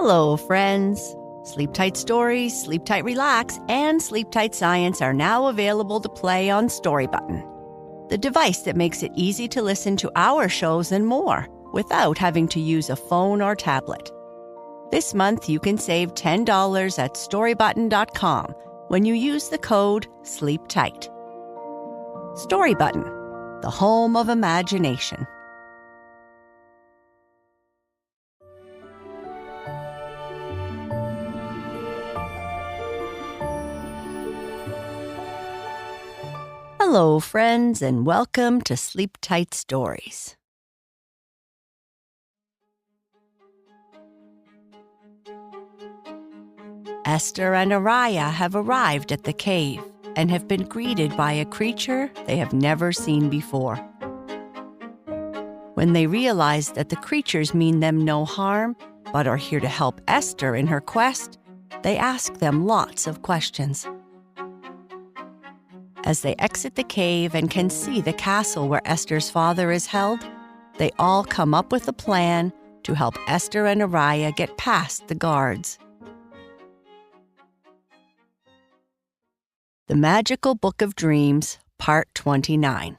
Hello, friends. Sleep Tight Stories, Sleep Tight Relax, and Sleep Tight Science are now available to play on Story Button, the device that makes it easy to listen to our shows and more without having to use a phone or tablet. This month, you can save $10 at storybutton.com when you use the code SLEEPTIGHT. Story Button, the home of imagination. Hello, friends, and welcome to Sleep Tight Stories. Ester and Araya have arrived at the cave and have been greeted by a creature they have never seen before. When they realize that the creatures mean them no harm, but are here to help Ester in her quest, they ask them lots of questions. As they exit the cave and can see the castle where Esther's father is held, they all come up with a plan to help Ester and Araya get past the guards. The Magical Book of Dreams, Part 29.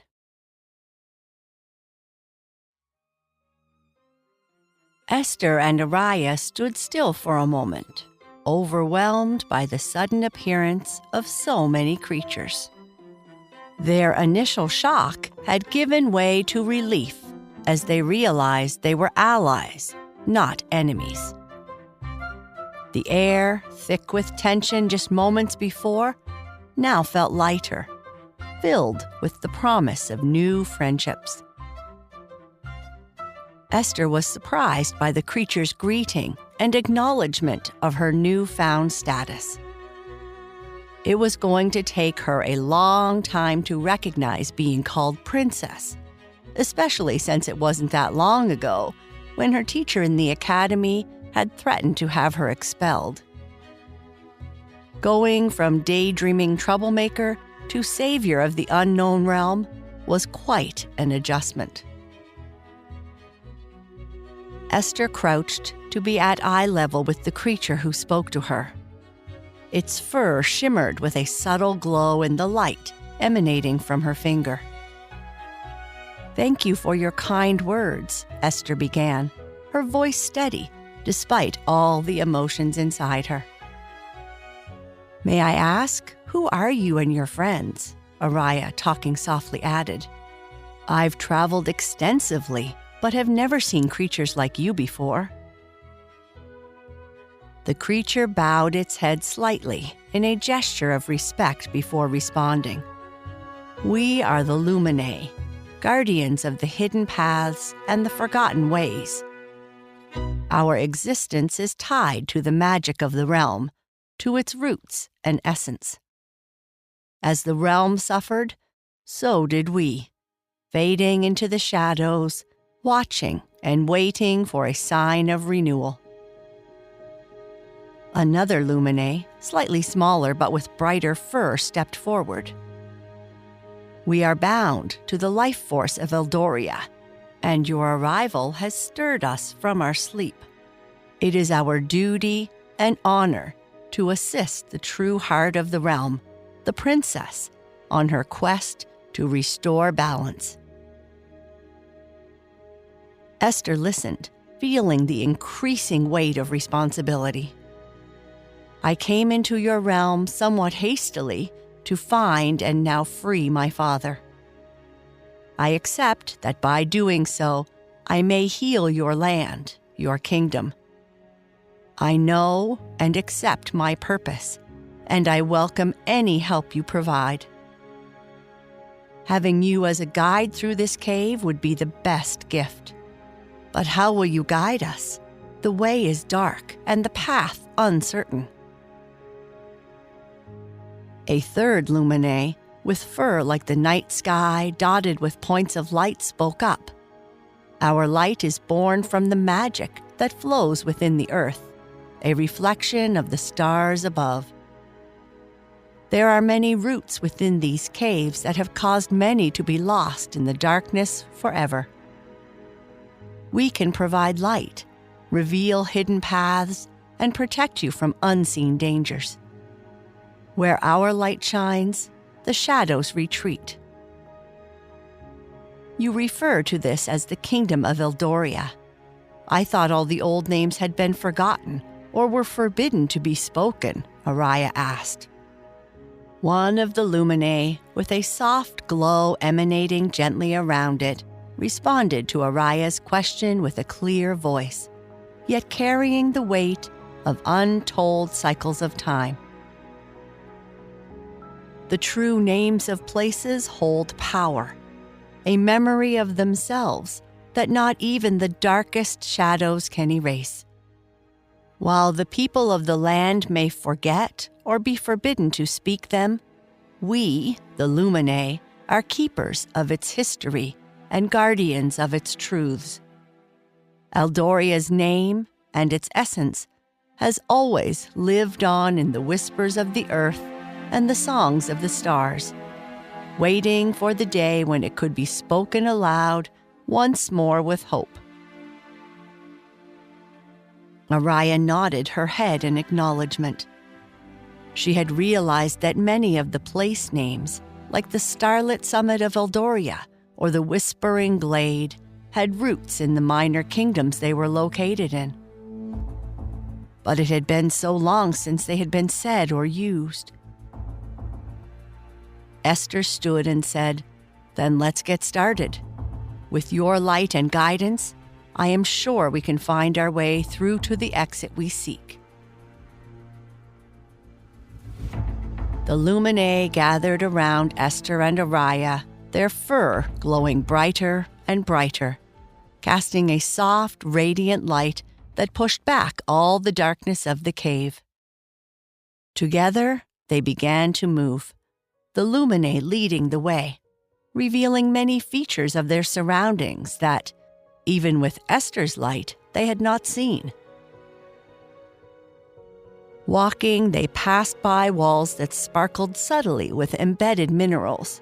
Ester and Araya stood still for a moment, overwhelmed by the sudden appearance of so many creatures. Their initial shock had given way to relief as they realized they were allies, not enemies. The air, thick with tension just moments before, now felt lighter, filled with the promise of new friendships. Ester was surprised by the creature's greeting and acknowledgement of her newfound status. It was going to take her a long time to recognize being called princess, especially since it wasn't that long ago when her teacher in the academy had threatened to have her expelled. Going from daydreaming troublemaker to savior of the unknown realm was quite an adjustment. Ester crouched to be at eye level with the creature who spoke to her. Its fur shimmered with a subtle glow in the light emanating from her finger. "Thank you for your kind words," Ester began, her voice steady despite all the emotions inside her. "May I ask, who are you and your friends?" Araya, talking softly, added. "I've traveled extensively, but have never seen creatures like you before." The creature bowed its head slightly in a gesture of respect before responding. "We are the Lumin, guardians of the hidden paths and the forgotten ways. Our existence is tied to the magic of the realm, to its roots and essence. As the realm suffered, so did we, fading into the shadows, watching and waiting for a sign of renewal." Another Lumin, slightly smaller but with brighter fur, stepped forward. "We are bound to the life force of Eldoria, and your arrival has stirred us from our sleep. It is our duty and honor to assist the true heart of the realm, the princess, on her quest to restore balance." Ester listened, feeling the increasing weight of responsibility. "I came into your realm somewhat hastily to find and now free my father. I accept that by doing so, I may heal your land, your kingdom. I know and accept my purpose, and I welcome any help you provide. Having you as a guide through this cave would be the best gift. But how will you guide us? The way is dark and the path uncertain." A third Lumin, with fur like the night sky dotted with points of light, spoke up. "Our light is born from the magic that flows within the earth, a reflection of the stars above. There are many roots within these caves that have caused many to be lost in the darkness forever. We can provide light, reveal hidden paths, and protect you from unseen dangers. Where our light shines, the shadows retreat. You refer to this as the kingdom of Eldoria. I thought all the old names had been forgotten or were forbidden to be spoken, Araya asked. One of the Luminae, with a soft glow emanating gently around it, responded to Araya's question with a clear voice, yet carrying the weight of untold cycles of time. The true names of places hold power, a memory of themselves that not even the darkest shadows can erase. While the people of the land may forget or be forbidden to speak them, we, the Luminae, are keepers of its history and guardians of its truths. Eldoria's name and its essence has always lived on in the whispers of the earth and the songs of the stars, waiting for the day when it could be spoken aloud once more with hope. Araya nodded her head in acknowledgement. She had realized that many of the place names, like the starlit summit of Eldoria or the whispering glade, had roots in the minor kingdoms they were located in. But it had been so long since they had been said or used. Ester stood and said, "Then let's get started. With your light and guidance, I am sure we can find our way through to the exit we seek." The Luminae gathered around Ester and Araya, their fur glowing brighter and brighter, casting a soft, radiant light that pushed back all the darkness of the cave. Together, they began to move, the Luminae leading the way, revealing many features of their surroundings that, even with Ester's light, they had not seen. Walking, they passed by walls that sparkled subtly with embedded minerals,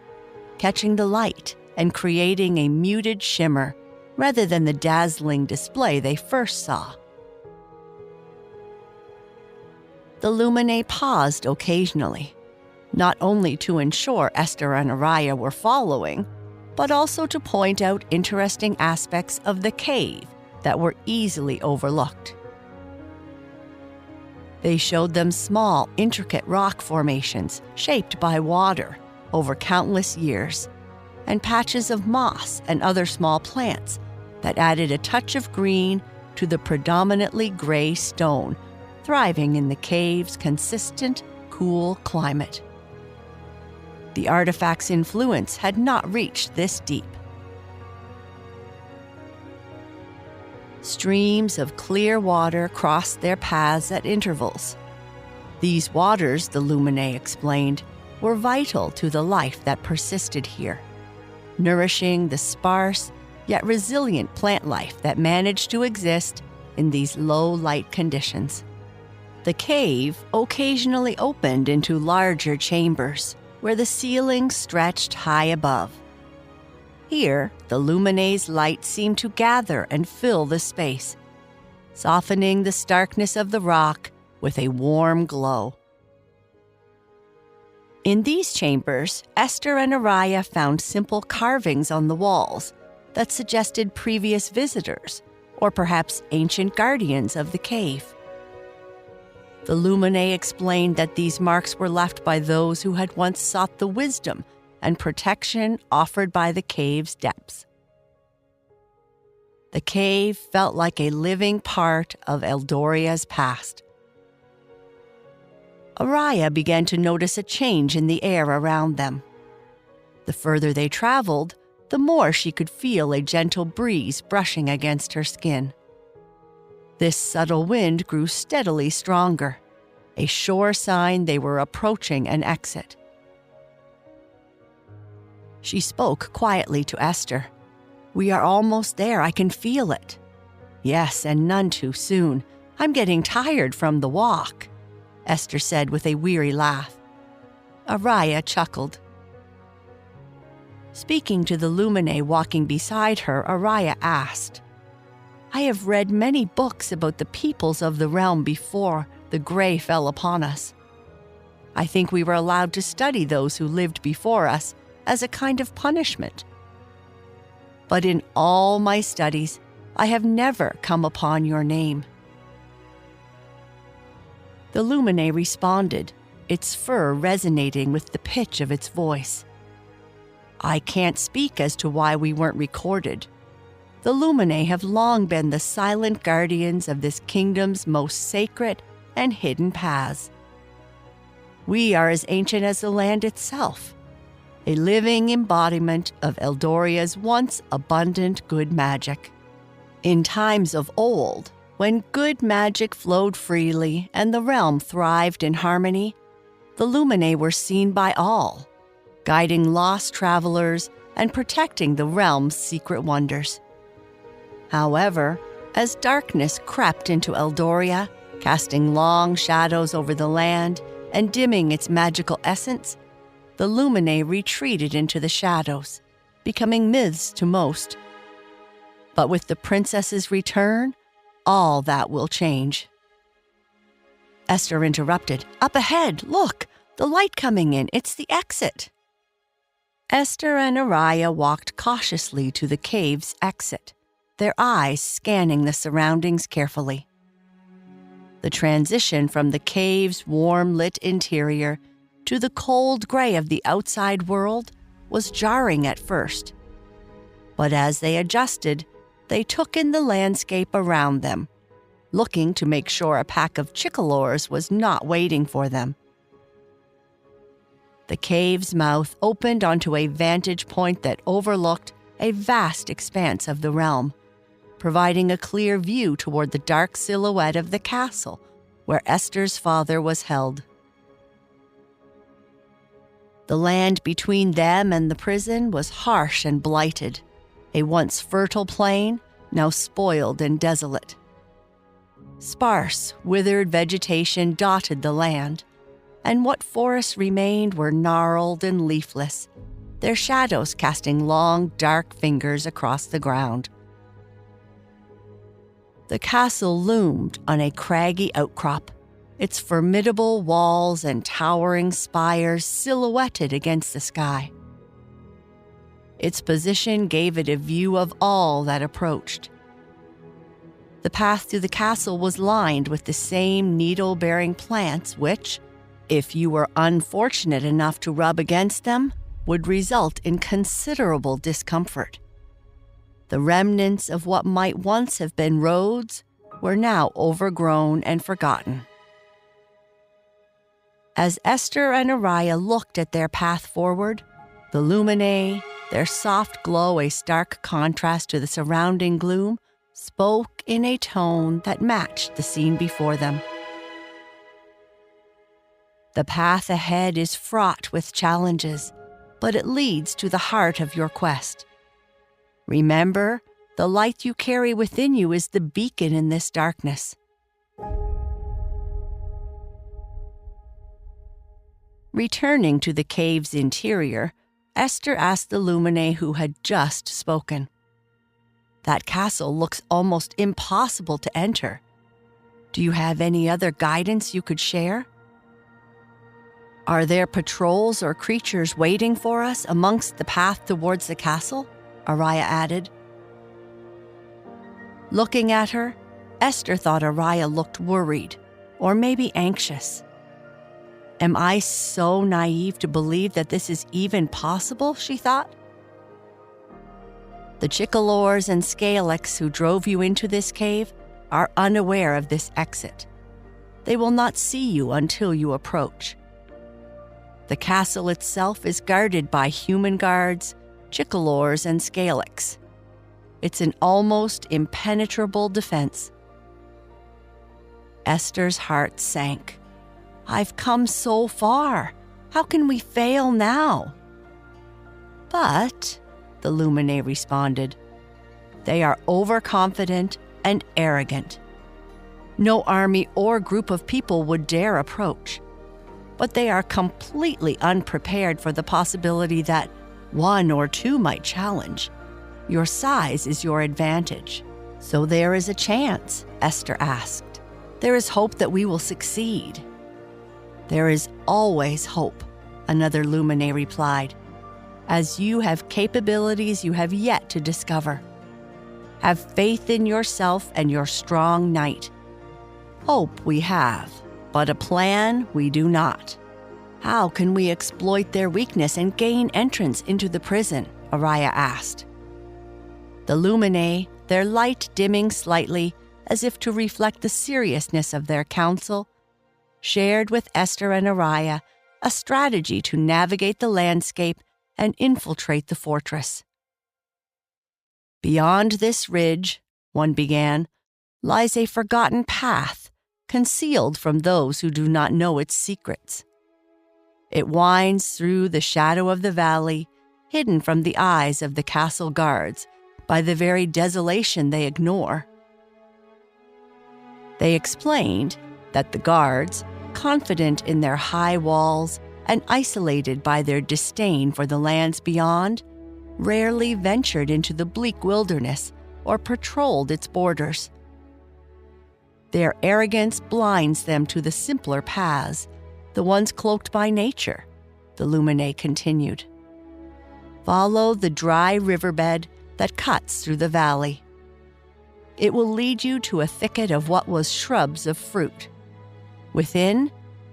catching the light and creating a muted shimmer rather than the dazzling display they first saw. The Luminae paused occasionally, not only to ensure Ester and Araya were following, but also to point out interesting aspects of the cave that were easily overlooked. They showed them small, intricate rock formations shaped by water over countless years, and patches of moss and other small plants that added a touch of green to the predominantly gray stone, thriving in the cave's consistent, cool climate. The artifact's influence had not reached this deep. Streams of clear water crossed their paths at intervals. These waters, the Luminae explained, were vital to the life that persisted here, nourishing the sparse yet resilient plant life that managed to exist in these low-light conditions. The cave occasionally opened into larger chambers, where the ceiling stretched high above. Here, the Luminae's light seemed to gather and fill the space, softening the starkness of the rock with a warm glow. In these chambers, Ester and Araya found simple carvings on the walls that suggested previous visitors, or perhaps ancient guardians of the cave. The Luminae explained that these marks were left by those who had once sought the wisdom and protection offered by the cave's depths. The cave felt like a living part of Eldoria's past. Araya began to notice a change in the air around them. The further they traveled, the more she could feel a gentle breeze brushing against her skin. This subtle wind grew steadily stronger, a sure sign they were approaching an exit. She spoke quietly to Ester. "We are almost there, I can feel it." "Yes, and none too soon. I'm getting tired from the walk," Ester said with a weary laugh. Araya chuckled. Speaking to the Luminae walking beside her, Araya asked, I have read many books about the peoples of the realm before the gray fell upon us. I think we were allowed to study those who lived before us as a kind of punishment. But in all my studies, I have never come upon your name." The Lumin responded, its fur resonating with the pitch of its voice. "I can't speak as to why we weren't recorded. The Lumin have long been the silent guardians of this kingdom's most sacred and hidden paths. We are as ancient as the land itself, a living embodiment of Eldoria's once abundant good magic. In times of old, when good magic flowed freely and the realm thrived in harmony, the Lumin were seen by all, guiding lost travelers and protecting the realm's secret wonders. However, as darkness crept into Eldoria, casting long shadows over the land and dimming its magical essence, the Lumin retreated into the shadows, becoming myths to most. But with the princess's return, all that will change." Ester interrupted. "Up ahead, look! The light coming in, it's the exit." Ester and Araya walked cautiously to the cave's exit, their eyes scanning the surroundings carefully. The transition from the cave's warm-lit interior to the cold gray of the outside world was jarring at first. But as they adjusted, they took in the landscape around them, looking to make sure a pack of chickalors was not waiting for them. The cave's mouth opened onto a vantage point that overlooked a vast expanse of the realm, providing a clear view toward the dark silhouette of the castle where Ester's father was held. The land between them and the prison was harsh and blighted, a once fertile plain, now spoiled and desolate. Sparse, withered vegetation dotted the land, and what forests remained were gnarled and leafless, their shadows casting long, dark fingers across the ground. The castle loomed on a craggy outcrop, its formidable walls and towering spires silhouetted against the sky. Its position gave it a view of all that approached. The path to the castle was lined with the same needle-bearing plants which, if you were unfortunate enough to rub against them, would result in considerable discomfort. The remnants of what might once have been roads were now overgrown and forgotten. As Ester and Araya looked at their path forward, the Lumin, their soft glow a stark contrast to the surrounding gloom, spoke in a tone that matched the scene before them. "The path ahead is fraught with challenges, but it leads to the heart of your quest. Remember, the light you carry within you is the beacon in this darkness." Returning to the cave's interior, Ester asked the Lumin who had just spoken. "That castle looks almost impossible to enter. Do you have any other guidance you could share? Are there patrols or creatures waiting for us amongst the path towards the castle?" Araya added. Looking at her, Ester thought Araya looked worried, or maybe anxious. "Am I so naive to believe that this is even possible?" she thought. "The chickalors and scalex who drove you into this cave are unaware of this exit. They will not see you until you approach. The castle itself is guarded by human guards, chickalors, and scalex. It's an almost impenetrable defense." Ester's heart sank. "I've come so far. How can we fail now?" "But," the Lumin responded, "they are overconfident and arrogant. No army or group of people would dare approach. But they are completely unprepared for the possibility that one or two might challenge. Your size is your advantage, "So there is a chance?" Ester asked. "There is hope that we will succeed." "There is always hope," another Lumin replied, "as you have capabilities you have yet to discover. Have faith in yourself and your strong knight. Hope we have, but a plan we do not. How can we exploit their weakness and gain entrance into the prison?" Araya asked. The Lumin, their light dimming slightly as if to reflect the seriousness of their counsel, shared with Ester and Araya a strategy to navigate the landscape and infiltrate the fortress. "Beyond this ridge," one began, "lies a forgotten path, concealed from those who do not know its secrets. It winds through the shadow of the valley, hidden from the eyes of the castle guards by the very desolation they ignore." They explained that the guards, confident in their high walls and isolated by their disdain for the lands beyond, rarely ventured into the bleak wilderness or patrolled its borders. Their arrogance blinds them to the simpler paths, the ones cloaked by nature, the Lumin continued. "Follow the dry riverbed that cuts through the valley. It will lead you to a thicket of what was shrubs of fruit. Within,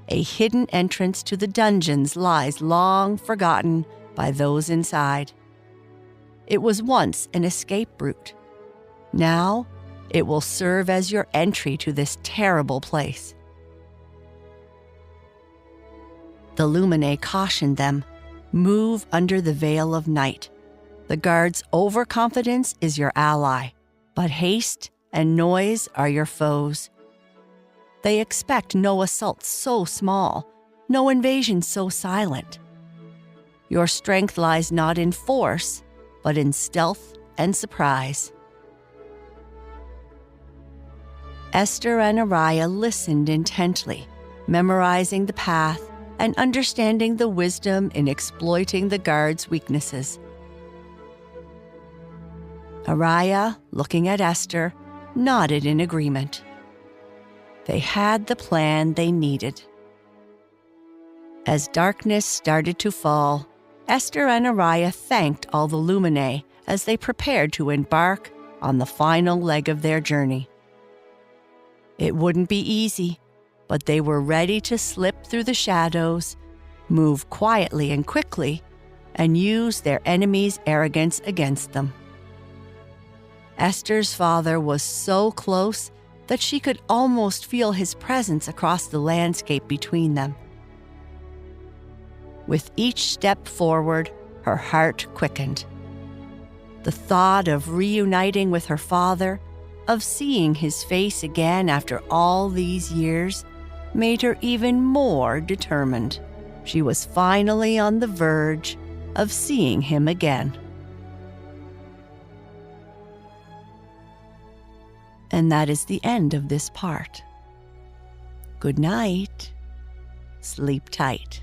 a hidden entrance to the dungeons lies long forgotten by those inside. It was once an escape route. Now, it will serve as your entry to this terrible place." The Lumin cautioned them, "Move under the veil of night. The guards' overconfidence is your ally, but haste and noise are your foes. They expect no assault so small, no invasion so silent. Your strength lies not in force, but in stealth and surprise." Ester and Araya listened intently, memorizing the path and understanding the wisdom in exploiting the guards' weaknesses. Araya, looking at Ester, nodded in agreement. They had the plan they needed. As darkness started to fall, Ester and Araya thanked all the Lumin as they prepared to embark on the final leg of their journey. It wouldn't be easy, but they were ready to slip through the shadows, move quietly and quickly, and use their enemies' arrogance against them. Ester's father was so close that she could almost feel his presence across the landscape between them. With each step forward, her heart quickened. The thought of reuniting with her father, of seeing his face again after all these years, made her even more determined. She was finally on the verge of seeing him again. And that is the end of this part. Good night. Sleep tight.